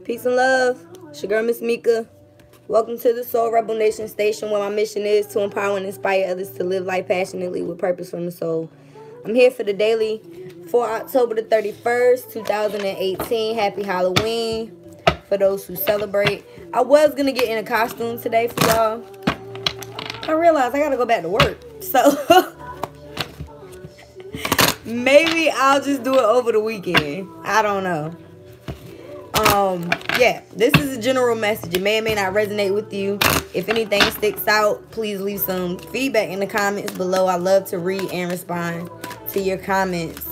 Peace and love. It's your girl, Miss Mika. Welcome to the Soul Rebel Nation station, where my mission is to empower and inspire others to live life passionately with purpose from the soul. I'm here for the daily for October the 31st, 2018. Happy Halloween for those who celebrate. I was going to get in a costume today for y'all. I realized I got to go back to work. So maybe I'll just do it over the weekend. I don't know. Yeah, this is a general message. It may or may not resonate with you. If anything sticks out, please leave some feedback in the comments below. I love to read and respond to your comments.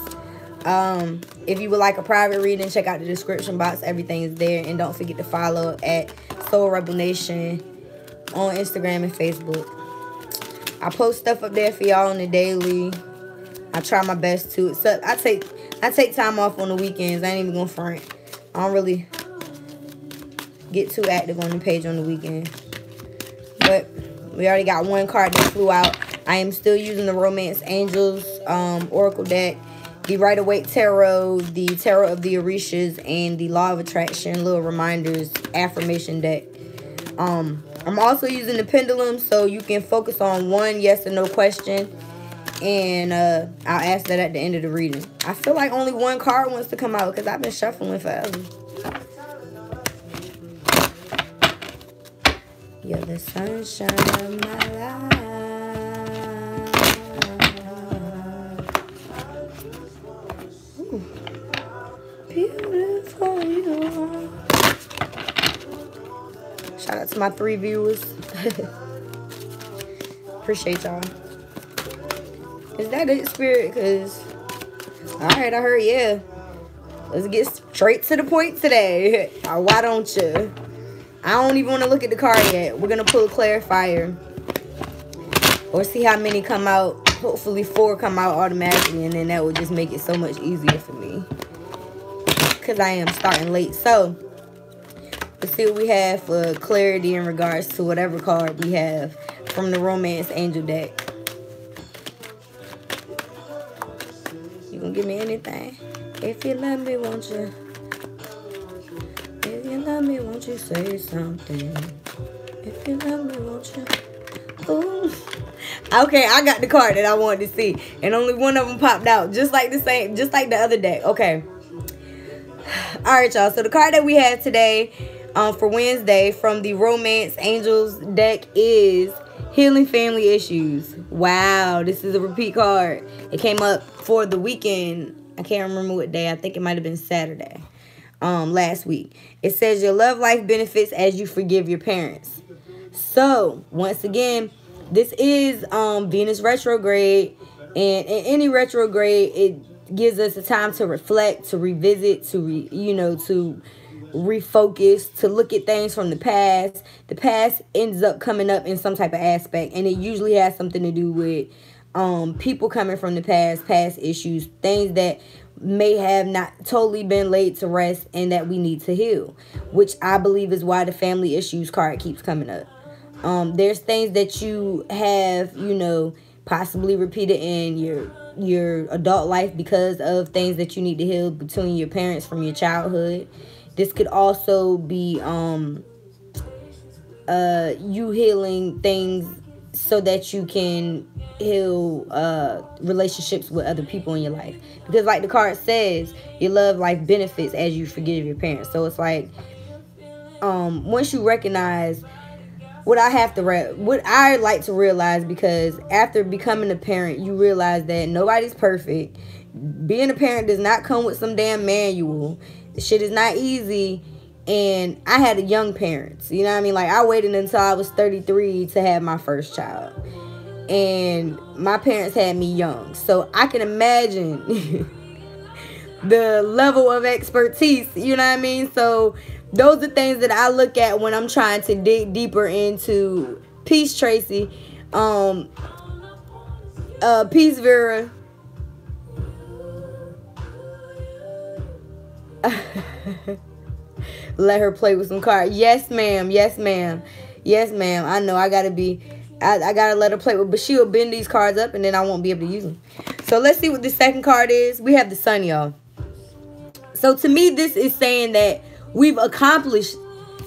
If you would like a private reading, check out the description box. Everything is there. And don't forget to follow at Soul Rebel Nation on Instagram and Facebook. I post stuff up there for y'all on the daily. I try my best to. Except I take time off on the weekends. I ain't even gonna front. I don't really get too active on the page on the weekend. But we already got one card that flew out. I am still using the Romance Angels Oracle deck, the Rider-Waite Tarot, the Tarot of the Orishas, and the Law of Attraction Little Reminders affirmation deck. I'm also using the pendulum, so you can focus on one yes or no question. And I'll ask that at the end of the reading. I feel like only one card wants to come out because I've been shuffling forever. You're the sunshine of my life. Ooh. Beautiful you are. Shout out to my 3 viewers. Appreciate y'all. Is that good, Spirit? Because, alright, I heard, yeah. Let's get straight to the point today. Why don't you? I don't even want to look at the card yet. We're going to pull a clarifier. Or see how many come out. Hopefully 4 come out automatically. And then that will just make it so much easier for me. Because I am starting late. So, let's see what we have for clarity in regards to whatever card we have from the Romance Angel deck. You gonna give me anything? If you love me, won't you? If you love me, won't you say something? If you love me, won't you? Ooh. Okay, I got the card that I wanted to see, and only one of them popped out, just like the other deck. Okay. All right, y'all. So the card that we have today, for Wednesday, from the Romance Angels deck is Healing Family Issues. Wow, this is a repeat card. It came up for the weekend. I can't remember what day. I think it might have been Saturday. Last week. It says your love life benefits as you forgive your parents. So, once again, this is Venus retrograde. And in any retrograde, it gives us a time to reflect, to revisit, to refocus, to look at things from the past. The past ends up coming up in some type of aspect, and it usually has something to do with people coming from the past issues, things that may have not totally been laid to rest and that we need to heal, which I believe is why the family issues card keeps coming up. There's things that you have, possibly repeated in your adult life because of things that you need to heal between your parents from your childhood. This could also be you healing things so that you can heal relationships with other people in your life. Because like the card says, your love life benefits as you forgive your parents. So it's like, once you recognize what I like to realize, because after becoming a parent, you realize that nobody's perfect. Being a parent does not come with some damn manual. Shit is not easy. And I had a young parents. You know what I mean? Like, I waited until I was 33 to have my first child. And my parents had me young. So I can imagine the level of expertise. You know what I mean? So those are things that I look at when I'm trying to dig deeper into Peace Tracy. Peace Vera. Let her play with some cards. Yes, ma'am. Yes, ma'am. Yes, ma'am. I know I gotta let her play with, but she'll bend these cards up and then I won't be able to use them. So let's see what the second card is. We have the Sun, y'all. So to me, this is saying that We've accomplished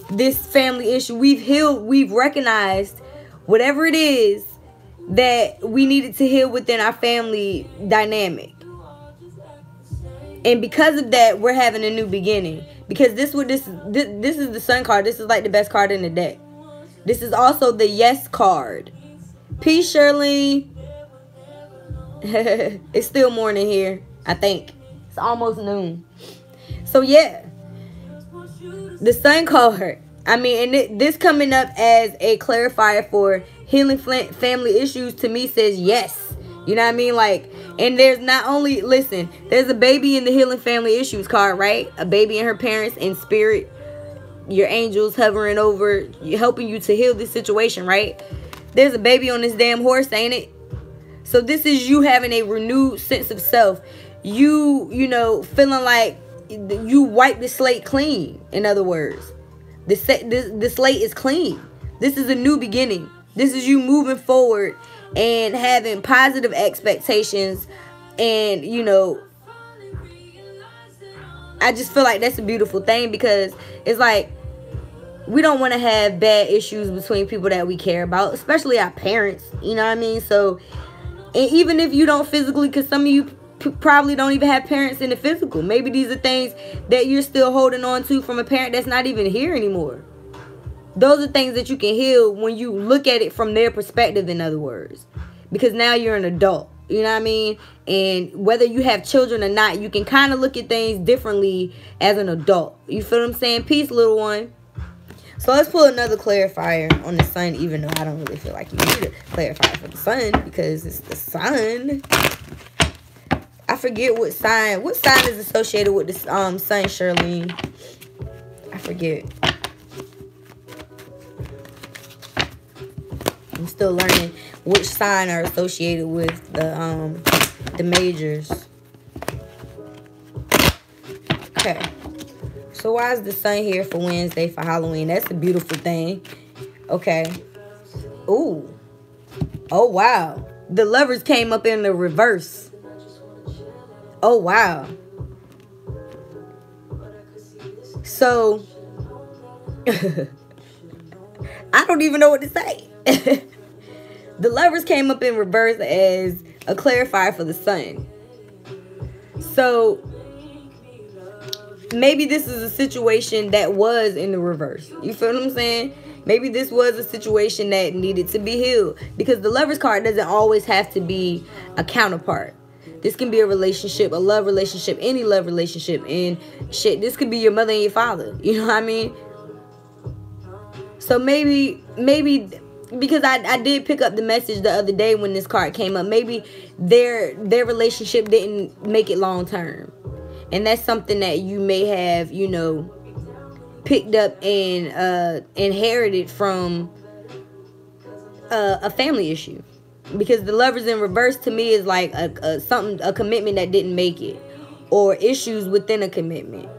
this family issue. We've healed. We've recognized whatever it is that we needed to heal within our family dynamic. And because of that, we're having a new beginning. Because this is the Sun card. This is like the best card in the deck. This is also the Yes card. Peace, Shirley. It's still morning here, I think. It's almost noon. So yeah, the Sun card. I mean, and this coming up as a clarifier for healing family issues to me says yes. You know what I mean? Like, and there's not only, listen, there's a baby in the healing family issues card, right? A baby and her parents in spirit. Your angels hovering over, helping you to heal this situation, right? There's a baby on this damn horse, ain't it? So this is you having a renewed sense of self. You know, feeling like you wiped the slate clean. In other words, the slate is clean. This is a new beginning. This is you moving forward and having positive expectations. And, you know, I just feel like that's a beautiful thing, because it's like, we don't want to have bad issues between people that we care about, especially our parents. You know what I mean? So, and even if you don't physically, because some of you probably don't even have parents in the physical. Maybe these are things that you're still holding on to from a parent that's not even here anymore. Those are things that you can heal when you look at it from their perspective, in other words. Because now you're an adult. You know what I mean? And whether you have children or not, you can kind of look at things differently as an adult. You feel what I'm saying? Peace, little one. So let's pull another clarifier on the Sun, even though I don't really feel like you need a clarifier for the Sun, because it's the Sun. I forget what sign. What sign is associated with the Sun, Shirley? I forget. I'm still learning which sign are associated with the majors. Okay. So why is the Sun here for Wednesday for Halloween? That's a beautiful thing. Okay. Ooh. Oh, wow. The Lovers came up in the reverse. Oh, wow. So, I don't even know what to say. The Lovers came up in reverse as a clarifier for the Sun. So, maybe this is a situation that was in the reverse. You feel what I'm saying? Maybe this was a situation that needed to be healed. Because the Lovers card doesn't always have to be a counterpart. This can be a relationship, a love relationship, any love relationship. And shit, this could be your mother and your father. You know what I mean? So maybe, because I did pick up the message the other day when this card came up. Maybe their relationship didn't make it long term. And that's something that you may have, you know, picked up and inherited from a family issue. Because the Lovers in reverse to me is like a commitment that didn't make it, or issues within a commitment.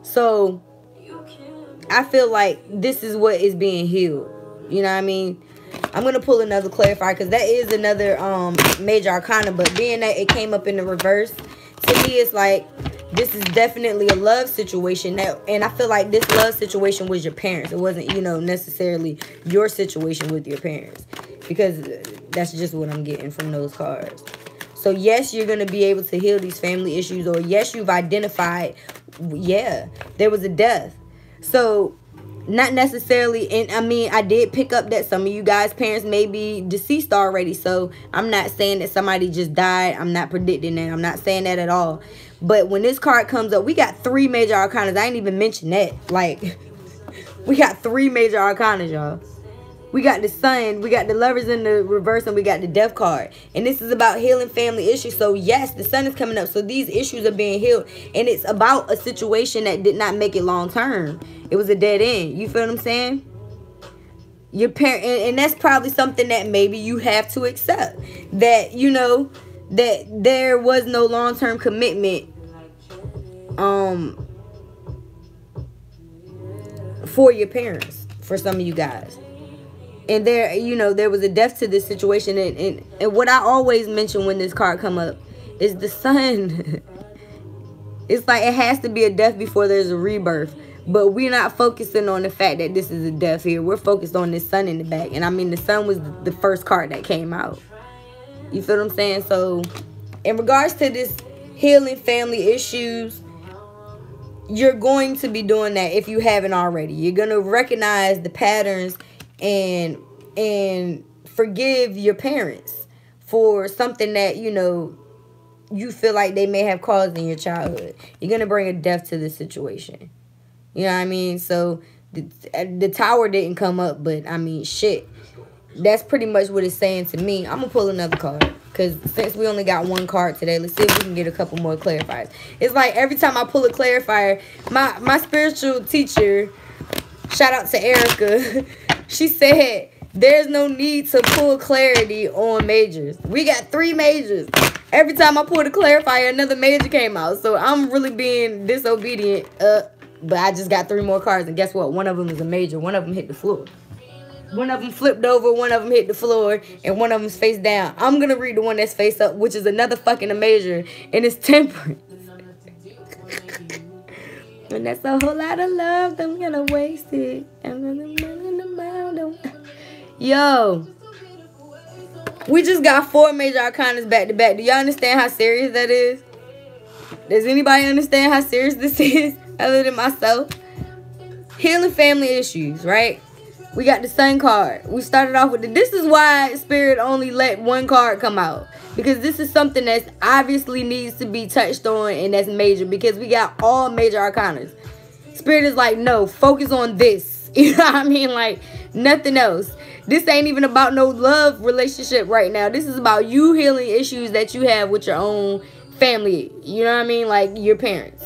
So I feel like this is what is being healed. You know what I mean? I'm going to pull another clarifier, because that is another major arcana. But being that it came up in the reverse, to me it's like this is definitely a love situation. And I feel like this love situation was your parents. It wasn't, you know, necessarily your situation with your parents. Because that's just what I'm getting from those cards. So yes, you're going to be able to heal these family issues. Or yes, you've identified, yeah, there was a death. So not necessarily, and I mean, I did pick up that some of you guys' parents may be deceased already. So I'm not saying that somebody just died. I'm not predicting that. I'm not saying that at all. But when this card comes up, we got 3 major arcanas. I ain't even mentioned that. Like, we got 3 major arcanas, y'all. We got the Sun, we got the Lovers in the reverse, and we got the Death card. And this is about healing family issues. So yes, the Sun is coming up. So these issues are being healed. And it's about a situation that did not make it long term. It was a dead end. You feel what I'm saying? Your parent, and that's probably something that maybe you have to accept. That, you know, that there was no long-term commitment for your parents, for some of you guys. And there, you know, there was a death to this situation. And what I always mention when this card come up is the Sun. It's like it has to be a death before there's a rebirth. But we're not focusing on the fact that this is a death here. We're focused on this sun in the back. And I mean, the sun was the first card that came out. You feel what I'm saying? So, in regards to this healing family issues, you're going to be doing that if you haven't already. You're going to recognize the patterns and forgive your parents for something that, you know, you feel like they may have caused in your childhood. You're going to bring a death to this situation. You know what I mean? So, the tower didn't come up, but, I mean, shit. That's pretty much what it's saying to me. I'm going to pull another card. Because since we only got one card today, let's see if we can get a couple more clarifiers. It's like every time I pull a clarifier, my spiritual teacher, shout out to Erica, she said, there's no need to pull clarity on majors. We got 3 majors. Every time I pulled a clarifier, another major came out. So I'm really being disobedient. But I just got 3 more cards. And guess what? One of them is a major. One of them hit the floor. One of them flipped over, one of them hit the floor, and one of them's face down. I'm going to read the one that's face up, which is another fucking major, and it's Temperance. And that's a whole lot of love, I'm going to waste it. Yo. We just got 4 major arcanas back to back. Do y'all understand how serious that is? Does anybody understand how serious this is, other than myself? Healing family issues, right? We got the Sun card. We started off with this is why Spirit only let 1 card come out. Because this is something that obviously needs to be touched on, and that's major. Because we got all major arcanas. Spirit is like, no, focus on this. You know what I mean? Like, nothing else. This ain't even about no love relationship right now. This is about you healing issues that you have with your own family. You know what I mean? Like, your parents.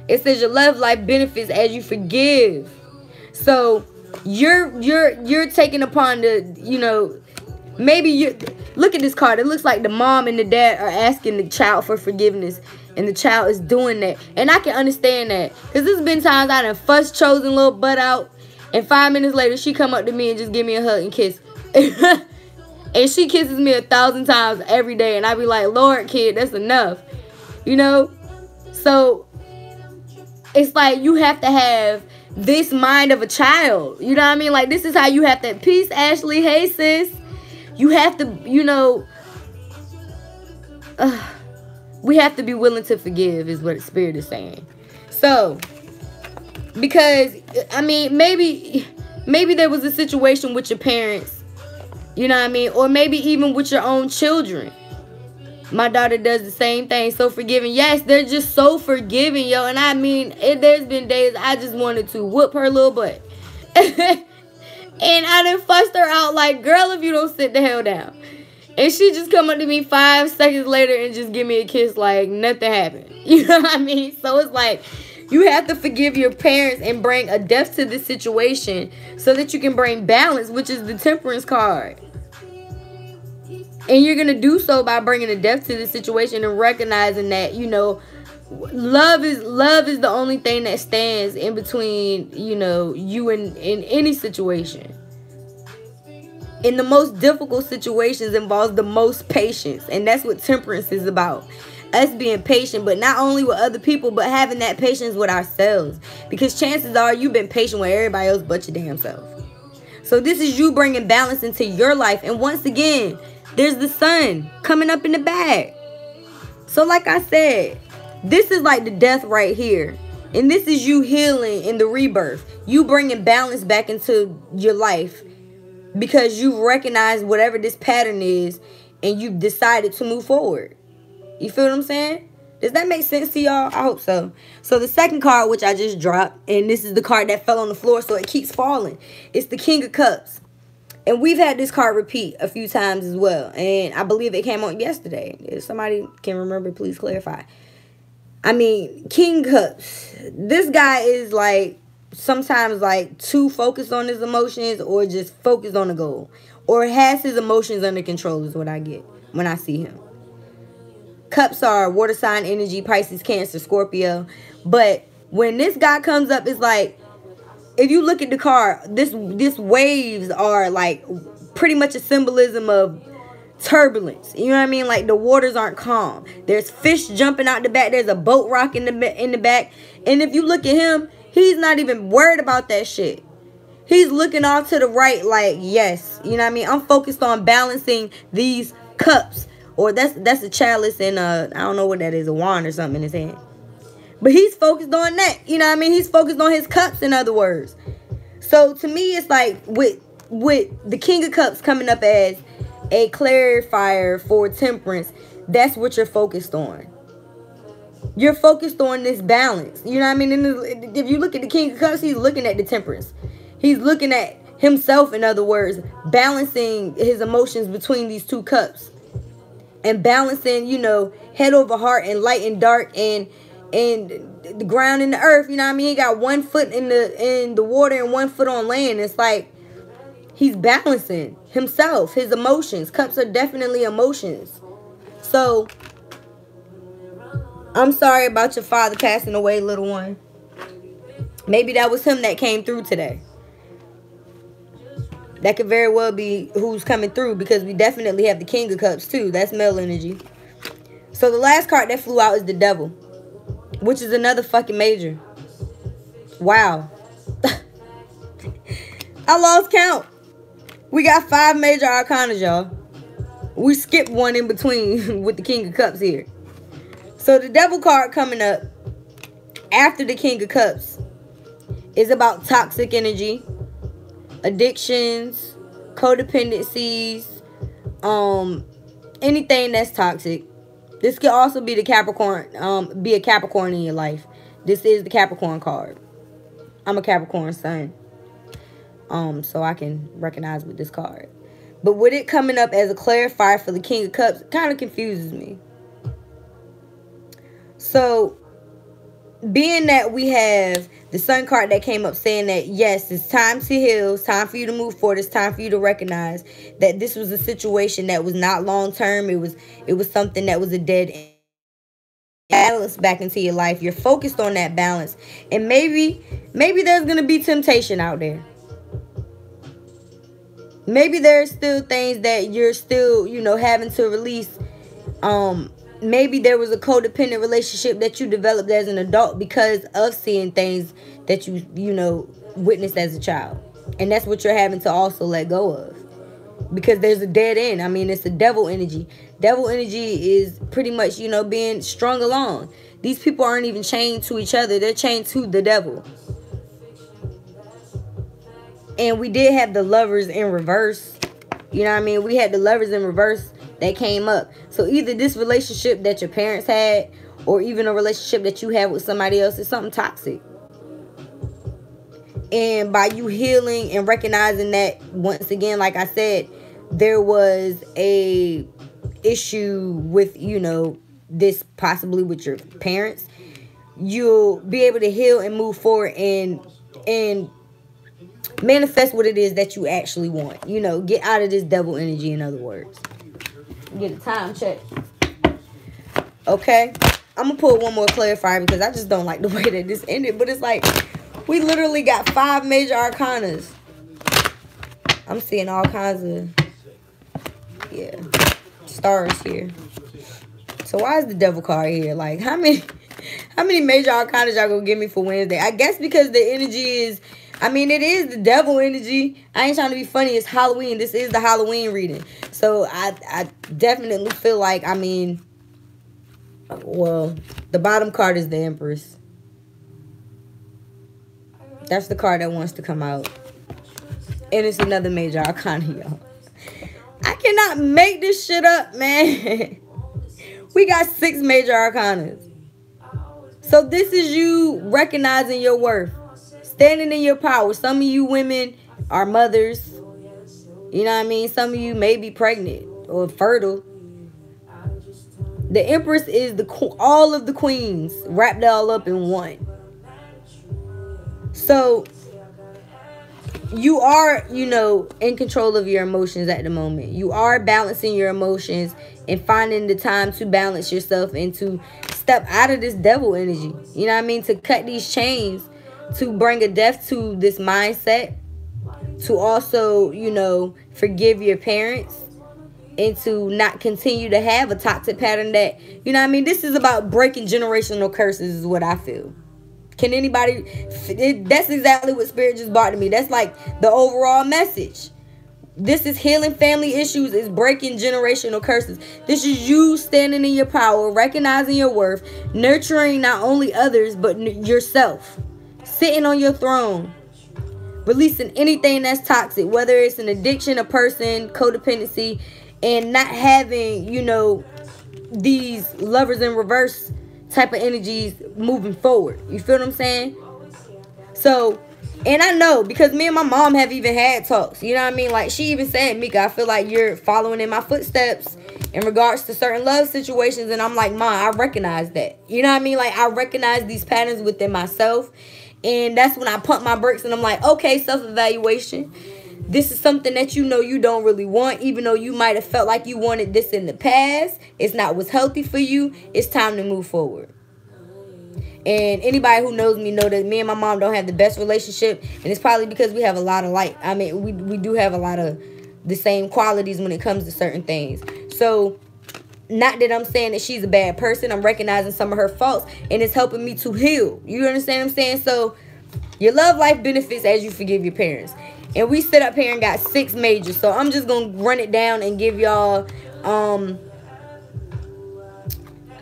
It says your love life benefits as you forgive. So you're taking upon the, you know, maybe you look at this card. It looks like the mom and the dad are asking the child for forgiveness, and the child is doing that. And I can understand that, because there's been times I done fussed chosen little butt out, and 5 minutes later she come up to me and just give me a hug and kiss. And she kisses me 1,000 times every day, and I be like, Lord, kid, that's enough. You know? So it's like you have to have this mind of a child. You know what I mean? Like, this is how you have to. Peace, Ashley. Hey, sis. You have to, you know, we have to be willing to forgive, is what Spirit is saying. So, because, I mean, maybe there was a situation with your parents, you know what I mean? Or maybe even with your own children. My daughter does the same thing. So forgiving. Yes, they're just so forgiving, yo. And I mean, there's been days I just wanted to whoop her little butt. And I done fussed her out like, girl, if you don't sit the hell down. And she just come up to me 5 seconds later and just give me a kiss like nothing happened. You know what I mean? So it's like, you have to forgive your parents and bring a depth to the situation so that you can bring balance, which is the Temperance card. And you're going to do so by bringing a depth to the situation and recognizing that, you know, love is the only thing that stands in between, you know, you and in any situation. In the most difficult situations involves the most patience. And that's what Temperance is about. Us being patient, but not only with other people, but having that patience with ourselves. Because chances are you've been patient with everybody else but your damn self. So this is you bringing balance into your life. And once again, there's the sun coming up in the back. So like I said, this is like the death right here. And this is you healing in the rebirth. You bringing balance back into your life. Because you've recognized whatever this pattern is. And you've decided to move forward. You feel what I'm saying? Does that make sense to y'all? I hope so. So the second card, which I just dropped. And this is the card that fell on the floor, so it keeps falling. It's the King of Cups. And we've had this card repeat a few times as well. And I believe it came on yesterday. If somebody can remember, please clarify. I mean, King Cups. This guy is like, sometimes like too focused on his emotions or just focused on the goal. Or has his emotions under control is what I get when I see him. Cups are water sign energy, Pisces, Cancer, Scorpio. But when this guy comes up, it's like, if you look at the card, this waves are like pretty much a symbolism of turbulence. You know what I mean? Like the waters aren't calm. There's fish jumping out the back. There's a boat rock in the back. And if you look at him, he's not even worried about that shit. He's looking off to the right like, yes. You know what I mean? I'm focused on balancing these cups. Or that's a chalice and I don't know what that is, a wand or something in his hand. But he's focused on that. You know what I mean? He's focused on his cups, in other words. So to me, it's like with the King of Cups coming up as a clarifier for temperance, that's what you're focused on. You're focused on this balance. You know what I mean? And if you look at the King of Cups, he's looking at the temperance. He's looking at himself, in other words, balancing his emotions between these two cups. And balancing, you know, head over heart and light and dark and the ground and the earth. You know what I mean? He got 1 foot in the water and 1 foot on land. It's like he's balancing himself, his emotions. Cups are definitely emotions. So I'm sorry about your father passing away, little one. Maybe that was him that came through today. That could very well be who's coming through, because we definitely have the King of Cups too. That's male energy. So the last card that flew out is the Devil, which is another fucking major. Wow. I lost count. We got 5 major arcana, y'all. We skipped one in between with the King of Cups here. So the Devil card coming up after the King of Cups is about toxic energy, addictions, codependencies, anything that's toxic. This could also be the Capricorn, be a Capricorn in your life. This is the Capricorn card. I'm a Capricorn sun, so I can recognize with this card. But with it coming up as a clarifier for the King of Cups, it kind of confuses me. So, being that we have the Sun card that came up saying that, yes, it's time to heal. It's time for you to move forward. It's time for you to recognize that this was a situation that was not long-term. It was something that was a dead end. Balance back into your life. You're focused on that balance. And maybe there's going to be temptation out there. Maybe there's still things that you're still, you know, having to release. Maybe there was a codependent relationship that you developed as an adult because of seeing things that you know, witnessed as a child. And that's what you're having to also let go of. Because there's a dead end. I mean, it's a devil energy. Devil energy is pretty much, you know, being strung along. These people aren't even chained to each other. They're chained to the devil. And we did have the Lovers in reverse. You know what I mean? We had the Lovers in reverse that came up. So either this relationship that your parents had, or even a relationship that you have with somebody else, is something toxic. And by you healing and recognizing that, once again, like I said, there was a issue with, you know, this possibly with your parents, you'll be able to heal and move forward and manifest what it is that you actually want. You know, get out of this devil energy, in other words. Get a time check. Okay. I'm going to pull one more clarifier because I just don't like the way that this ended. But it's like, we literally got 5 major arcanas. I'm seeing all kinds of, yeah, stars here. So why is the devil card here? Like, how many major arcanas y'all gonna give me for Wednesday? I guess because the energy is, I mean, it is the devil energy. I ain't trying to be funny. It's Halloween. This is the Halloween reading. So I definitely feel like, I mean, well, the bottom card is the Empress. That's the card that wants to come out. And it's another major arcana, y'all. I cannot make this shit up, man. We got 6 major arcanas. So this is you recognizing your worth. Standing in your power. Some of you women are mothers. You know what I mean? Some of you may be pregnant or fertile. The Empress is all of the queens wrapped all up in one. So you are, you know, in control of your emotions at the moment. You are balancing your emotions and finding the time to balance yourself and to step out of this devil energy. You know what I mean? To cut these chains, to bring a death to this mindset, to also, you know, forgive your parents, and to not continue to have a toxic pattern that, you know what I mean? This is about breaking generational curses is what I feel. Can anybody, that's exactly what Spirit just brought to me. That's like the overall message. This is healing family issues, is breaking generational curses. This is you standing in your power, recognizing your worth, nurturing not only others, but yourself. Sitting on your throne. Releasing anything that's toxic, whether it's an addiction, a person, codependency, and not having, you know, these lovers in reverse type of energies moving forward. You feel what I'm saying? So, and I know, because me and my mom have even had talks, you know what I mean? Like, she even said, Mika, I feel like you're following in my footsteps in regards to certain love situations. And I'm like, Ma, I recognize that. You know what I mean? Like, I recognize these patterns within myself. And that's when I pump my brakes and I'm like, okay, self-evaluation. This is something that you know you don't really want, even though you might have felt like you wanted this in the past. It's not what's healthy for you. It's time to move forward. And anybody who knows me know that me and my mom don't have the best relationship. And it's probably because we have a lot of like, I mean, we do have a lot of the same qualities when it comes to certain things. So, not that I'm saying that she's a bad person. I'm recognizing some of her faults. And it's helping me to heal. You understand what I'm saying? So, your love life benefits as you forgive your parents. And we sit up here and got 6 majors. So, I'm just going to run it down and give y'all...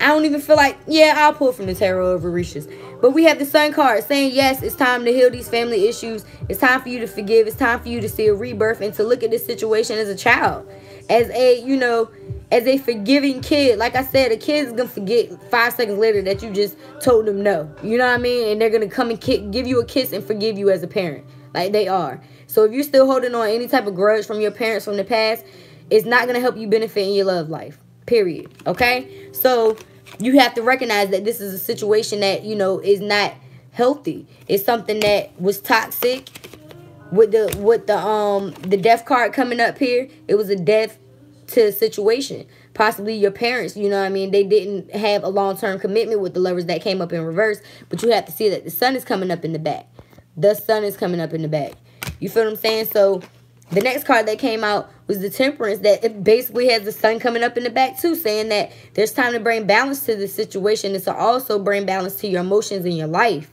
I don't even feel like, yeah, I'll pull from the Tarot of Orishas. But we have the Sun card saying, yes, it's time to heal these family issues. It's time for you to forgive. It's time for you to see a rebirth and to look at this situation as a child. As a, you know, as a forgiving kid. Like I said, a kid's going to forget 5 seconds later that you just told them no. You know what I mean? And they're going to come and give you a kiss and forgive you as a parent. Like they are. So if you're still holding on any type of grudge from your parents from the past, it's not going to help you benefit in your love life. Period. Okay? So you have to recognize that this is a situation that, you know, is not healthy. It's something that was toxic. With the death card coming up here, it was a death to situation. Possibly your parents, you know what I mean, they didn't have a long-term commitment with the lovers that came up in reverse. But you have to see that the sun is coming up in the back. The sun is coming up in the back. You feel what I'm saying? So the next card that came out was the Temperance, that it basically has the sun coming up in the back too, saying that there's time to bring balance to the situation and to also bring balance to your emotions in your life.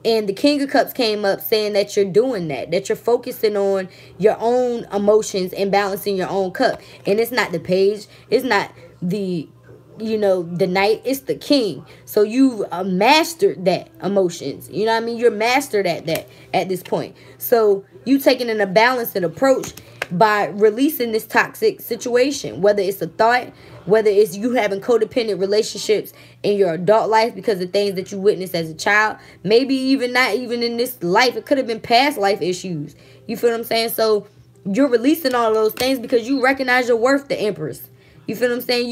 And the King of Cups came up saying that you're doing that you're focusing on your own emotions and balancing your own cup. And it's not the page, it's not the, you know, the knight, it's the king. So you've mastered that emotions. You know what I mean? You're mastered at that at this point. So you taking a balanced approach by releasing this toxic situation, whether it's a thought, whether it's you having codependent relationships in your adult life because of things that you witnessed as a child, maybe even not even in this life, it could have been past life issues. You feel what I'm saying? So you're releasing all those things because you recognize your worth, the Empress. You feel what I'm saying?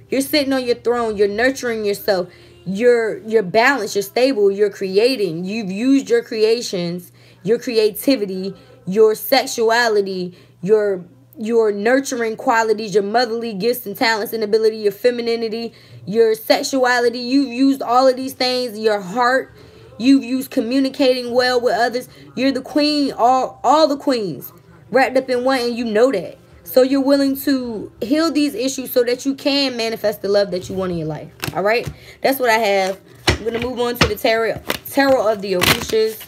You're sitting on your throne, you're nurturing yourself, you're balanced, you're stable, you're creating, you've used your creations, your creativity, your sexuality, your nurturing qualities, your motherly gifts and talents and ability, your femininity, your sexuality. You've used all of these things, your heart. You've used communicating well with others. You're the queen, all the queens wrapped up in one, and you know that. So you're willing to heal these issues so that you can manifest the love that you want in your life. All right? That's what I have. I'm going to move on to the Tarot of the Orishas.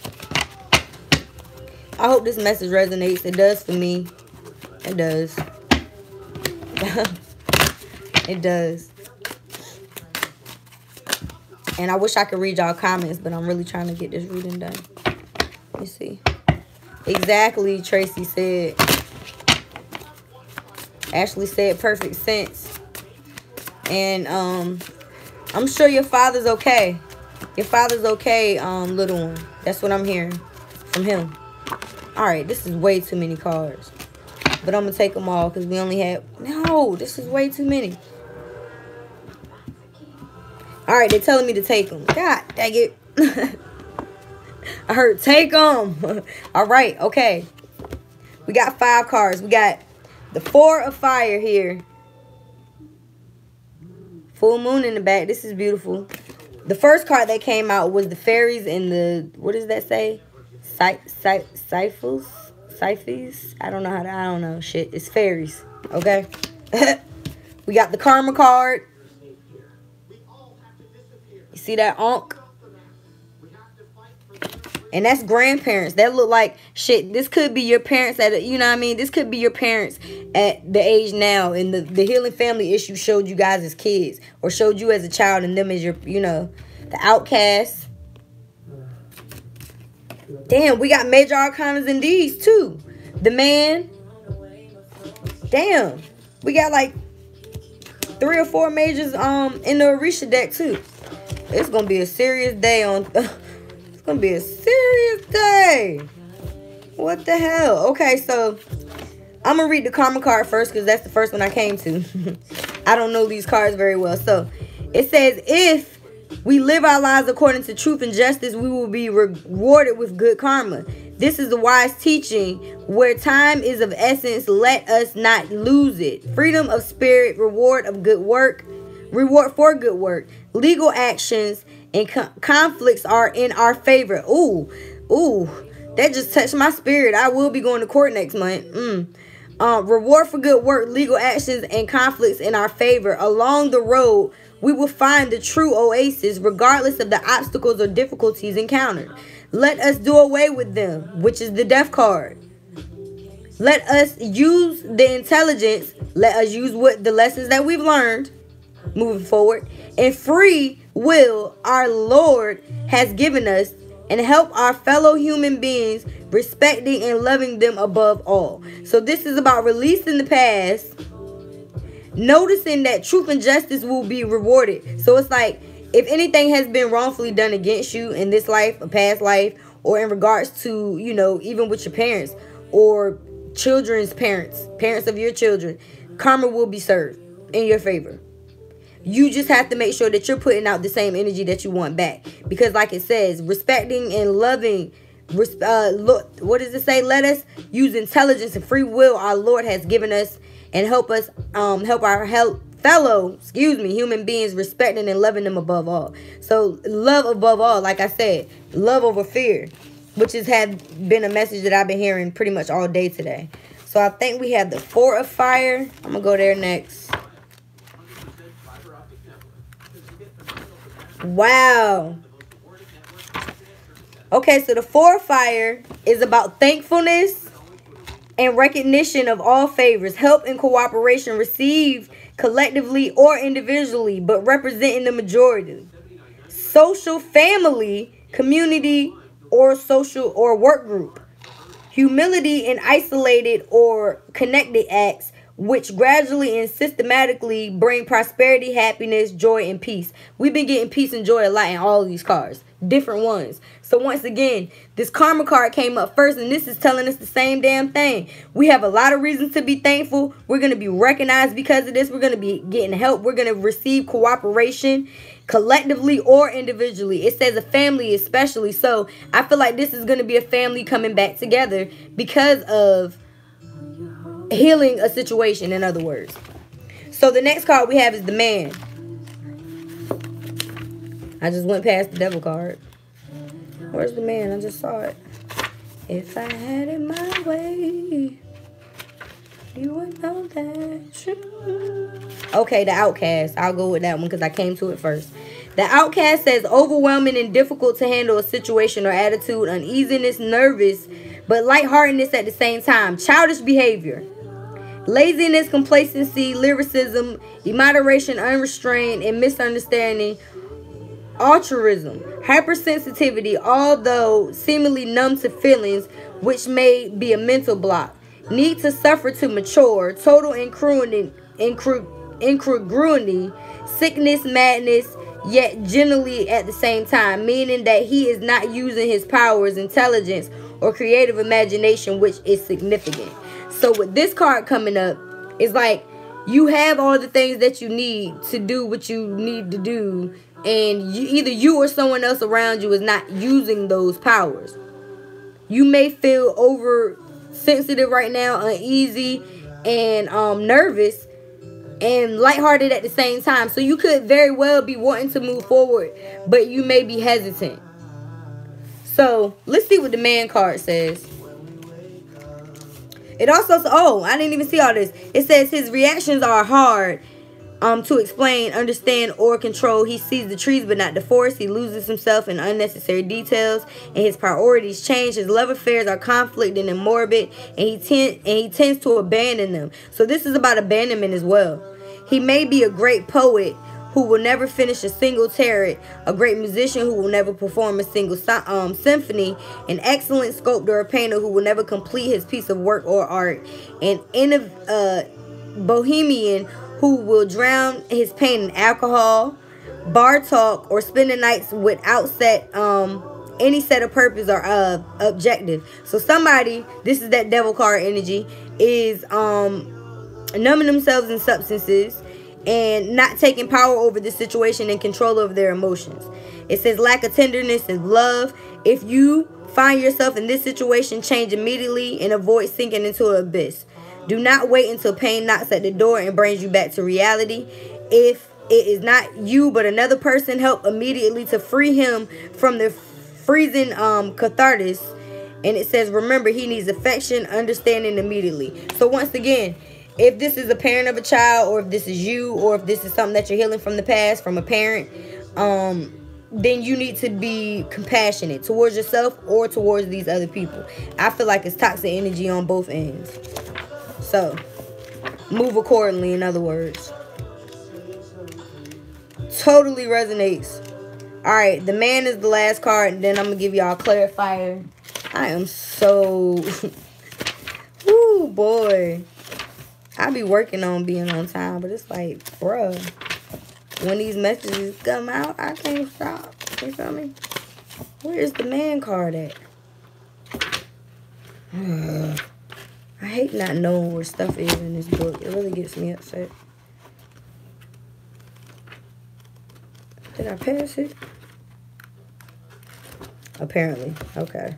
I hope this message resonates. It does for me. It does. It does. And I wish I could read y'all comments, but I'm really trying to get this reading done. Let me see. Exactly, Tracy said. Ashley said perfect sense. And I'm sure your father's okay. Your father's okay, little one. That's what I'm hearing from him. Alright, this is way too many cards. But I'm going to take them all because we only have... No, this is way too many. Alright, they're telling me to take them. God dang it. I heard take them. Alright, okay. We got 5 cards. We got the 4 of Fire here. Full moon in the back. This is beautiful. The first card that came out was the fairies and the... What does that say? Cyphers? I don't know. Shit. It's fairies. Okay? We got the karma card. You see that Ankh? And that's grandparents. That look like shit. This could be your parents at, you know what I mean? This could be your parents at the age now. And the healing family issue showed you guys as kids. Or showed you as a child and them as your, you know, the outcast. Damn, we got major arcanas in these too. The man. Damn. We got like 3 or 4 majors in the Orisha deck too. It's gonna be a serious day on it's gonna be a serious day. What the hell? Okay, so I'm gonna read the karma card first because that's the first one I came to. I don't know these cards very well. So it says, if we live our lives according to truth and justice, we will be rewarded with good karma. This is the wise teaching. Where time is of essence, let us not lose it. Freedom of spirit, reward of good work, reward for good work. Legal actions and conflicts are in our favor. Ooh, that just touched my spirit. I will be going to court next month. Reward for good work, legal actions and conflicts in our favor. Along the road, we will find the true oasis, regardless of the obstacles or difficulties encountered. Let us do away with them, which is the death card. Let us use the intelligence. Let us use what the lessons that we've learned moving forward, and free will our Lord has given us, and help our fellow human beings, respecting and loving them above all. So this is about releasing the past, noticing that truth and justice will be rewarded. So it's like, if anything has been wrongfully done against you in this life, a past life, or in regards to, you know, even with your parents or children's parents, parents of your children, karma will be served in your favor. You just have to make sure that you're putting out the same energy that you want back. Because like it says, respecting and loving, look, what does it say? Let us use intelligence and free will our Lord has given us, and help us help our fellow human beings, respecting and loving them above all. So love above all, like I said, love over fear, which has been a message that I've been hearing pretty much all day today. So I think we have the 4 of fire. I'm gonna go there next. Wow. Okay, so the 4 of fire is about thankfulness and recognition of all favors, help and cooperation received collectively or individually, but representing the majority. Social, family, community, or social or work group. Humility in isolated or connected acts, which gradually and systematically bring prosperity, happiness, joy, and peace. We've been getting peace and joy a lot in all of these cards. Different ones. So once again, this karma card came up first, and this is telling us the same damn thing. We have a lot of reasons to be thankful. We're going to be recognized because of this. We're going to be getting help. We're going to receive cooperation collectively or individually. It says a family especially. So I feel like this is going to be a family coming back together because of healing a situation, in other words. So the next card we have is the man. I just went past the devil card. Where's the man? I just saw it. If I had it my way, you would know that you... Okay, the outcast. I'll go with that one because I came to it first. The outcast says overwhelming and difficult to handle a situation or attitude, uneasiness, nervous, but lightheartedness at the same time. Childish behavior. Laziness, complacency, lyricism, immoderation, unrestrained, and misunderstanding. Altruism, hypersensitivity, although seemingly numb to feelings, which may be a mental block. Need to suffer to mature. Total incongruity, sickness, madness, yet generally at the same time, meaning that he is not using his powers, intelligence, or creative imagination, which is significant. So with this card coming up, it's like you have all the things that you need to do what you need to do, and either you or someone else around you is not using those powers. You may feel oversensitive right now, uneasy, and nervous, and lighthearted at the same time. So you could very well be wanting to move forward, but you may be hesitant. So let's see what the man card says. It also, oh, I didn't even see all this. It says his reactions are hard to explain, understand, or control. He sees the trees but not the forest. He loses himself in unnecessary details, and his priorities change. His love affairs are conflicting and morbid, and he tends to abandon them. So this is about abandonment as well. He may be a great poet who will never finish a single tarot, a great musician who will never perform a single symphony, an excellent sculptor or painter who will never complete his piece of work or art, an bohemian who will drown his pain in alcohol, bar talk, or spend the nights without any set of purpose or objective. So somebody, this is that devil card energy, is numbing themselves in substances and not taking power over the situation and control over their emotions. It says lack of tenderness and love. If you find yourself in this situation, change immediately and avoid sinking into an abyss. Do not wait until pain knocks at the door and brings you back to reality. If it is not you but another person, help immediately to free him from the freezing catharsis. And it says, remember, he needs affection, understanding immediately. So once again, if this is a parent of a child, or if this is you, or if this is something that you're healing from the past, from a parent, then you need to be compassionate towards yourself or towards these other people. I feel like it's toxic energy on both ends. So, move accordingly, in other words. Totally resonates. Alright, the man is the last card, and then I'm going to give y'all a clarifier. I am so... Ooh, boy. I be working on being on time, but it's like, bruh, when these messages come out, I can't stop. You feel me? Where's the man card at? I hate not knowing where stuff is in this book. It really gets me upset. Did I pass it? Apparently. Okay.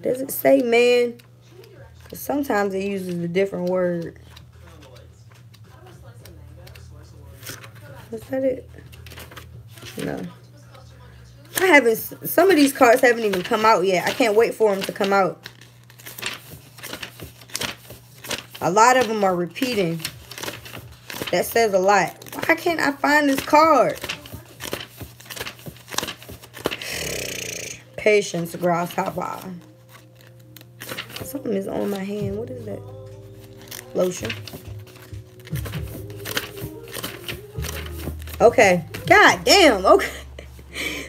Does it say man? Because sometimes it uses a different word. Was that it? No. I haven't... Some of these cards haven't even come out yet. I can't wait for them to come out. A lot of them are repeating. That says a lot. Why can't I find this card? Patience, grasshopper. Something is on my hand. What is that? Lotion. Okay. God damn. Okay.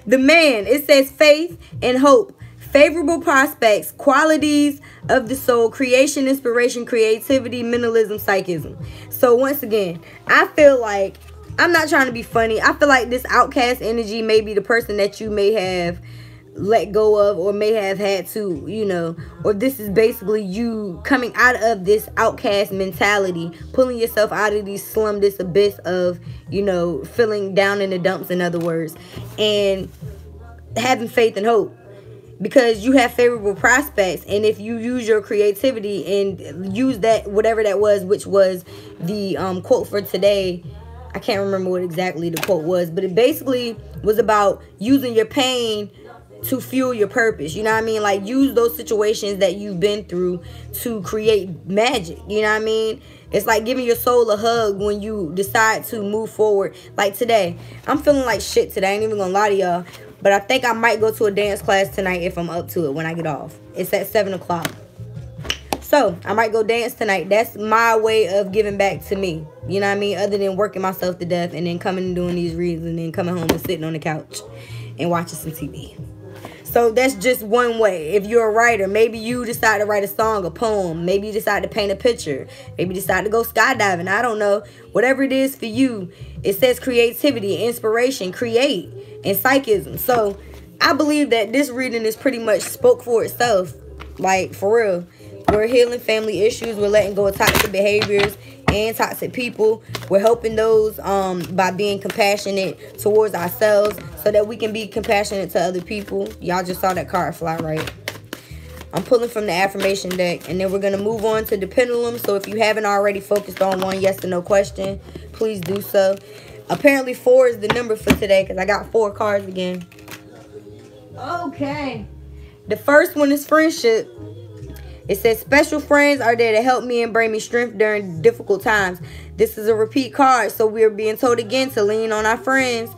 The man. It says faith and hope. Favorable prospects. Qualities of the soul. Creation, inspiration, creativity, mentalism, psychism. So once again, I feel like, I'm not trying to be funny, I feel like this outcast energy may be the person that you may have let go of, or may have had to, you know, or this is basically you coming out of this outcast mentality, pulling yourself out of this slum, this abyss of, you know, feeling down in the dumps, in other words, and having faith and hope. Because you have favorable prospects, and if you use your creativity and use that, whatever that was, which was the quote for today, I can't remember what exactly the quote was, but it basically was about using your pain to fuel your purpose. You know what I mean? Like, use those situations that you've been through to create magic. You know what I mean? It's like giving your soul a hug when you decide to move forward. Like today, I'm feeling like shit today. I ain't even gonna lie to y'all. But I think I might go to a dance class tonight if I'm up to it when I get off. It's at 7 o'clock. So, I might go dance tonight. That's my way of giving back to me. You know what I mean? Other than working myself to death and then coming and doing these reads and then coming home and sitting on the couch and watching some TV. So, that's just one way. If you're a writer, maybe you decide to write a song, a poem. Maybe you decide to paint a picture. Maybe you decide to go skydiving. I don't know. Whatever it is for you, it says creativity, inspiration, create, and psychism. So, I believe that this reading is pretty much spoke for itself. Like, for real. We're healing family issues. We're letting go of toxic behaviors and toxic people. We're helping those by being compassionate towards ourselves so that we can be compassionate to other people. Y'all just saw that card fly, right? I'm pulling from the affirmation deck, and then we're going to move on to the pendulum. So if you haven't already focused on one yes or no question, please do so. Apparently 4 is the number for today because I got 4 cards again. Okay. The first one is friendship. It says, special friends are there to help me and bring me strength during difficult times. This is a repeat card, so we're being told again to lean on our friends.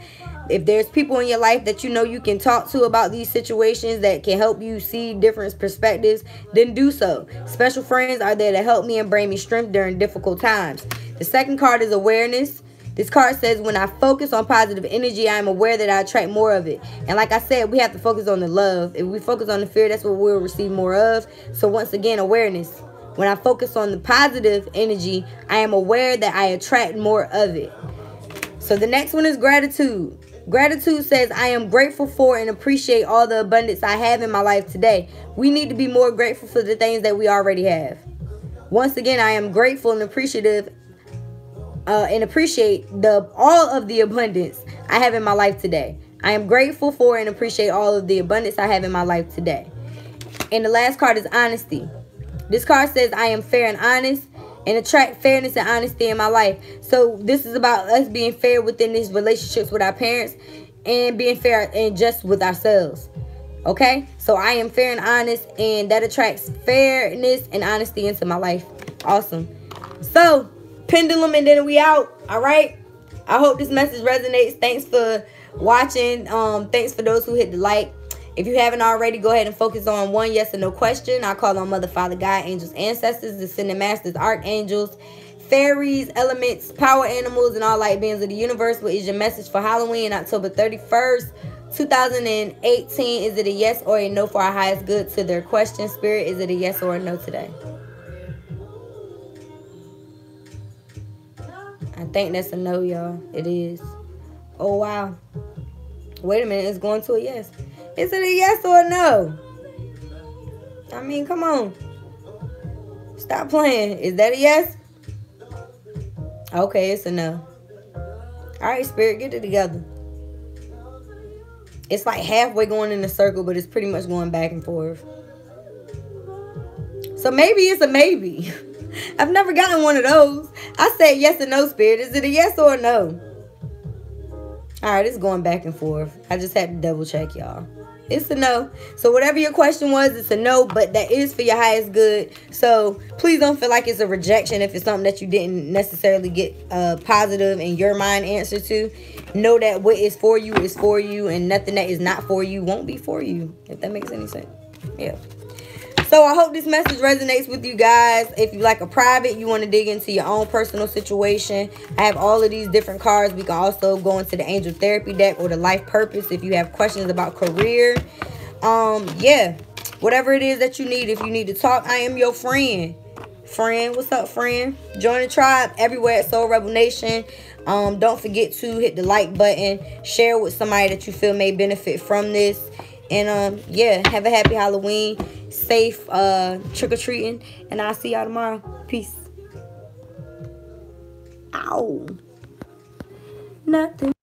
If there's people in your life that you know you can talk to about these situations that can help you see different perspectives, then do so. Special friends are there to help me and bring me strength during difficult times. The second card is awareness. This card says, when I focus on positive energy, I am aware that I attract more of it. And like I said, we have to focus on the love. If we focus on the fear, that's what we'll receive more of. So once again, awareness. When I focus on the positive energy, I am aware that I attract more of it. So the next one is gratitude. Gratitude says, I am grateful for and appreciate all the abundance I have in my life today. We need to be more grateful for the things that we already have. Once again, I am grateful and appreciative and appreciate all of the abundance I have in my life today. I am grateful for and appreciate all of the abundance I have in my life today. And the last card is honesty. This card says, I am fair and honest and attract fairness and honesty in my life. So this is about us being fair within these relationships with our parents and being fair and just with ourselves. Okay? So I am fair and honest, and that attracts fairness and honesty into my life. Awesome. So, pendulum, and then we out. All right? I hope this message resonates. Thanks for watching. Thanks for those who hit the like. If you haven't already, go ahead and focus on one yes or no question. I call on Mother, Father, God, angels, ancestors, descending masters, archangels, fairies, elements, power animals, and all light beings of the universe. What is your message for Halloween, October 31st, 2018? Is it a yes or a no for our highest good to their question? Spirit, is it a yes or a no today? I think that's a no, y'all. It is. Oh, wow. Wait a minute. It's going to a yes. Is it a yes or a no? I mean, come on. Stop playing. Is that a yes? Okay, it's a no. All right, Spirit, get it together. It's like halfway going in a circle, but it's pretty much going back and forth. So maybe it's a maybe. I've never gotten one of those. I said yes or no, Spirit. Is it a yes or a no? All right, it's going back and forth. I just had to double check, y'all. It's a no. So whatever your question was, it's a no, but that is for your highest good. So please don't feel like it's a rejection if it's something that you didn't necessarily get a positive in your mind answer to. Know that what is for you, and nothing that is not for you won't be for you, if that makes any sense. Yeah. So I hope this message resonates with you guys. If you like a private, you want to dig into your own personal situation, I have all of these different cards. We can also go into the angel therapy deck or the life purpose if you have questions about career. Yeah, whatever it is that you need. If you need to talk, I am your friend. Friend, what's up, friend? Join the tribe everywhere at Soul Rebel Nation. Don't forget to hit the like button. Share with somebody that you feel may benefit from this. And yeah, have a happy Halloween. Safe trick-or-treating. And I'll see y'all tomorrow. Peace. Ow. Nothing.